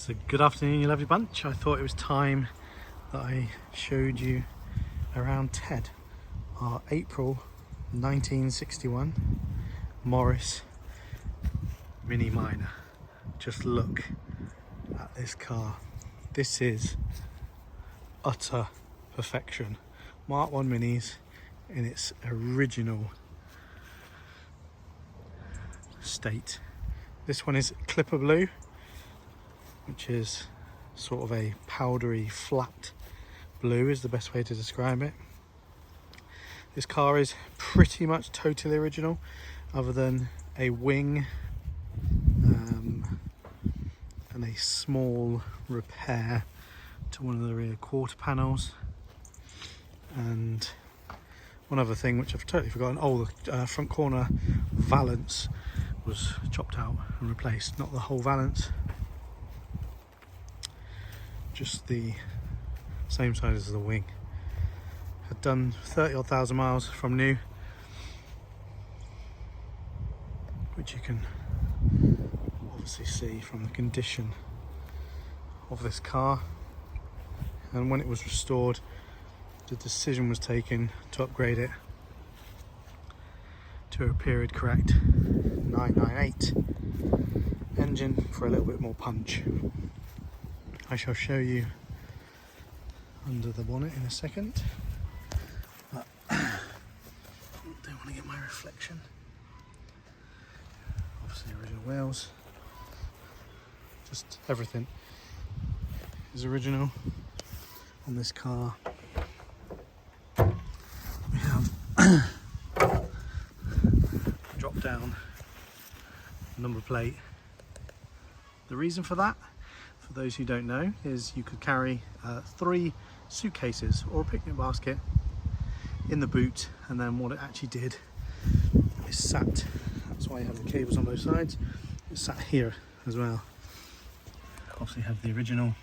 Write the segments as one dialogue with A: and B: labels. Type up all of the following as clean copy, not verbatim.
A: So good afternoon, you lovely bunch. I thought it was time that I showed you around Ted, our April 1961 Morris Mini Minor. Just look at this car. This is utter perfection. Mark 1 Minis in its original state. This one is Clipper Blue, which is sort of a powdery flat blue is the best way to describe it. This car is pretty much totally original, other than a wing and a small repair to one of the rear quarter panels, and one other thing which I've totally forgotten. Oh, the front corner valance was chopped out and replaced, not the whole valance, just the same size as the wing. Had done 30-odd thousand miles from new, which you can obviously see from the condition of this car. And when it was restored, the decision was taken to upgrade it to a period correct 998 engine for a little bit more punch. I shall show you under the bonnet in a second, but I don't want to get my reflection. Obviously original wheels, just everything is original on this car. We have drop down number plate. The reason for that, for those who don't know, is you could carry 3 suitcases or a picnic basket in the boot, and then what it actually did is sat, that's why you have the cables on both sides, it sat here as well. Obviously have the original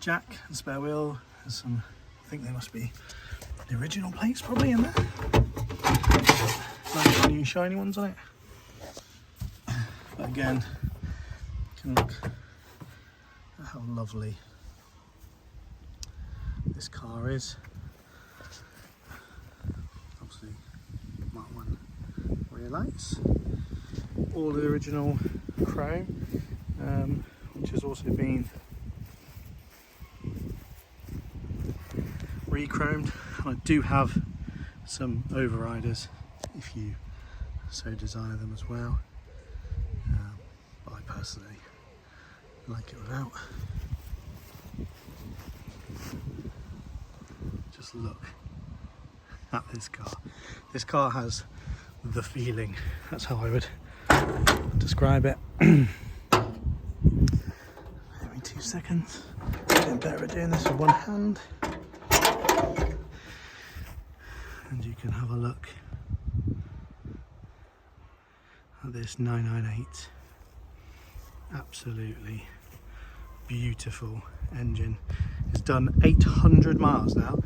A: jack and spare wheel. There's some, I think they must be the original plates probably in there. Nice new shiny ones on it. But again, you can look at how lovely this car is. Obviously Mark 1 rear lights, all the original chrome, which has also been re-chromed. I do have some overriders if you so desire them as well, but I personally like it without. Just look at this car. This car has the feeling, that's how I would describe it. Give me 2 seconds. Getting better at doing this with one hand. And you can have a look at this 998. Absolutely beautiful engine. It's done 800 miles now.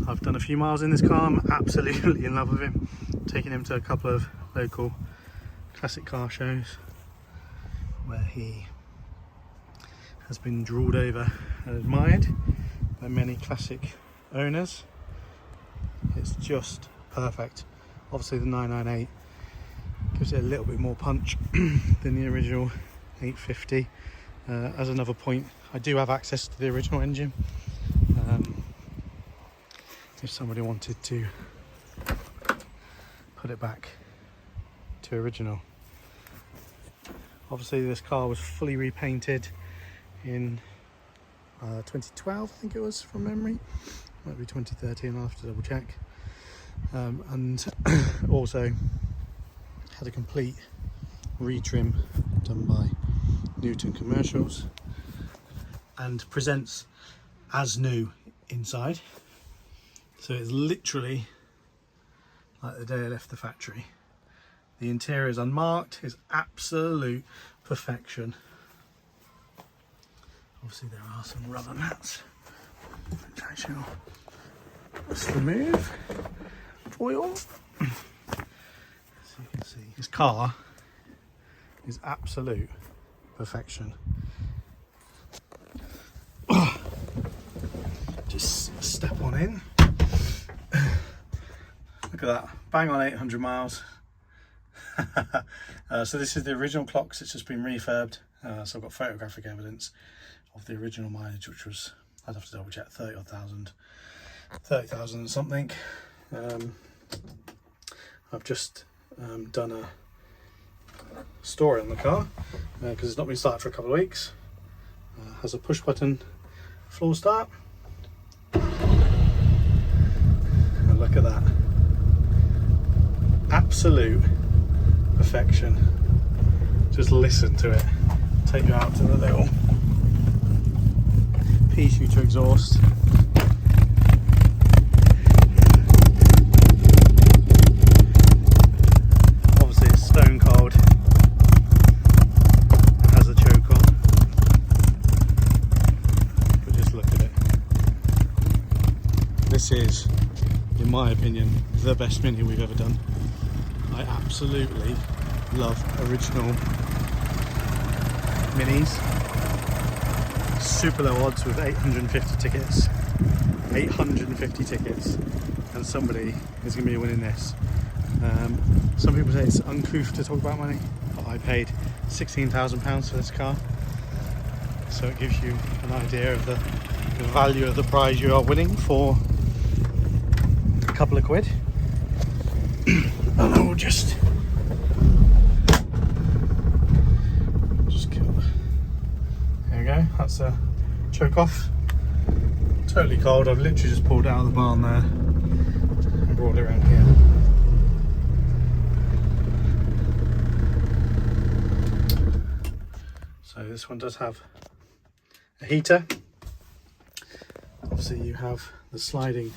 A: I've done a few miles in this car. I'm absolutely in love with him. Taking him to a couple of local classic car shows where he has been drooled over and admired by many classic owners. It's just perfect. Obviously the 998 gives it a little bit more punch than the original 850. As another point, I do have access to the original engine. If somebody wanted to put it back to original. Obviously this car was fully repainted in 2012, I think it was, from memory. Might be 2013, I'll have to double check. And also had a complete retrim done by Newton Commercials, and presents as new inside. So it's literally like the day I left the factory. The interior is unmarked, is absolute perfection. Obviously there are some rubber mats, which I shall just remove for you all. So you can see, this car is absolute perfection. Just step on in. Look at that, bang on 800 miles. So this is the original clocks, it's just been refurbed. So I've got photographic evidence of the original mileage, which was, I'd have to double check, 30,000 and something. I've just done a story on the car because it's not been started for a couple of weeks. Has a push button floor start, and look at that, absolute perfection. Just listen to it. Take you out to the little P-shooter exhaust. Obviously it's stone cold. It has a choke on. But just look at it. This is, in my opinion, the best Mini we've ever done. I absolutely love original Minis. Super low odds with 850 tickets. 850 tickets, and somebody is going to be winning this. Some people say it's uncouth to talk about money, but I paid £16,000 for this car, so it gives you an idea of the value of the prize you are winning for a couple of quid. And I will just kill it. There we go, that's a choke off. Totally cold. I've literally just pulled it out of the barn there and brought it around here. So this one does have a heater. Obviously you have the sliding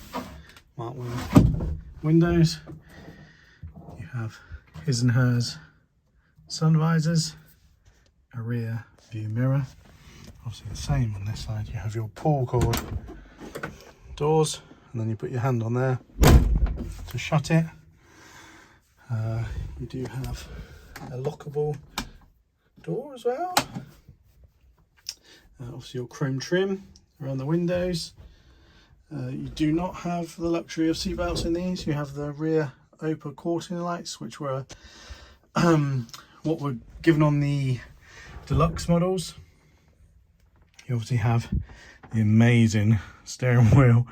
A: Mark 1 windows. You have his and hers sun visors, a rear view mirror. Obviously the same on this side. You have your pull cord doors, and then you put your hand on there to shut it. You do have a lockable door as well. Obviously your chrome trim around the windows. You do not have the luxury of seat belts in these. You have the rear Opal courting lights, which were what were given on the Deluxe models. You obviously have the amazing steering wheel,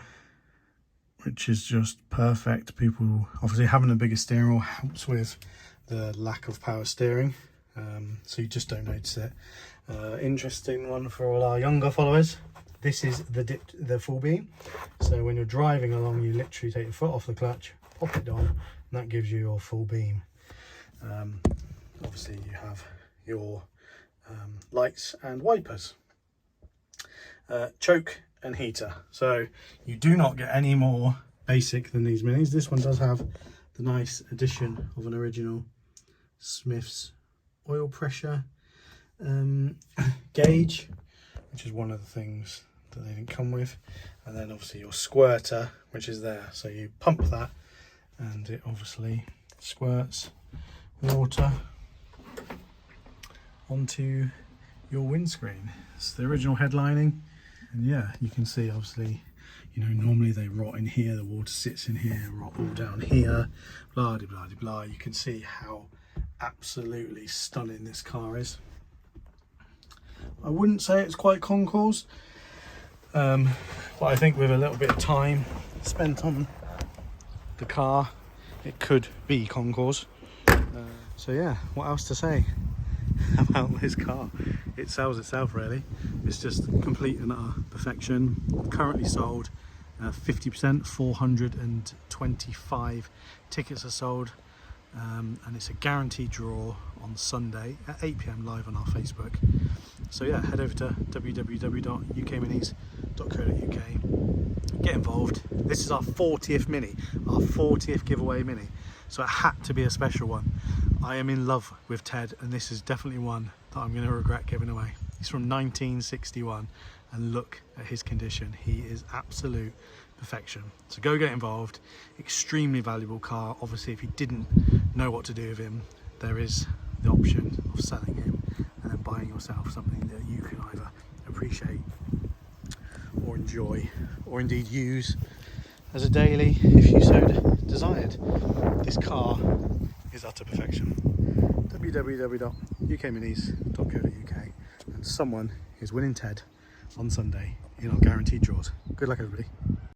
A: which is just perfect. People, obviously having a bigger steering wheel helps with the lack of power steering, so you just don't notice it. Interesting one for all our younger followers. This is the full beam. So when you're driving along, you literally take your foot off the clutch, pop it on, and that gives you your full beam. Obviously you have your lights and wipers. Choke and heater. So you do not get any more basic than these Minis. This one does have the nice addition of an original Smith's oil pressure gauge, which is one of the things that they didn't come with. And then obviously your squirter, which is there. So you pump that and it obviously squirts water onto your windscreen. It's the original headlining. And yeah, you can see obviously, you know, normally they rot in here, the water sits in here, rot all down here, blah de blah de blah. You can see how absolutely stunning this car is. I wouldn't say it's quite concours, but I think with a little bit of time spent on the car, it could be concours. So yeah, what else to say about this car? It sells itself really. It's just complete and utter perfection. Currently sold 50%, 425 tickets are sold, and it's a guaranteed draw on Sunday at 8 PM live on our Facebook. So yeah, head over to www.ukminis.co.uk, get involved. This is our 40th Mini, our 40th giveaway Mini, so it had to be a special one. I am in love with Ted, and this is definitely one that I'm going to regret giving away. He's from 1961, and look at his condition. He is absolute perfection. So go get involved. Extremely valuable car. Obviously, if you didn't know what to do with him, there is the option of selling him and then buying buying yourself something that you can either appreciate or enjoy, or indeed use as a daily if you so desired. This car is utter perfection. www.ukminis.co.uk, and someone is winning Ted on Sunday in our guaranteed draws. Good luck, everybody.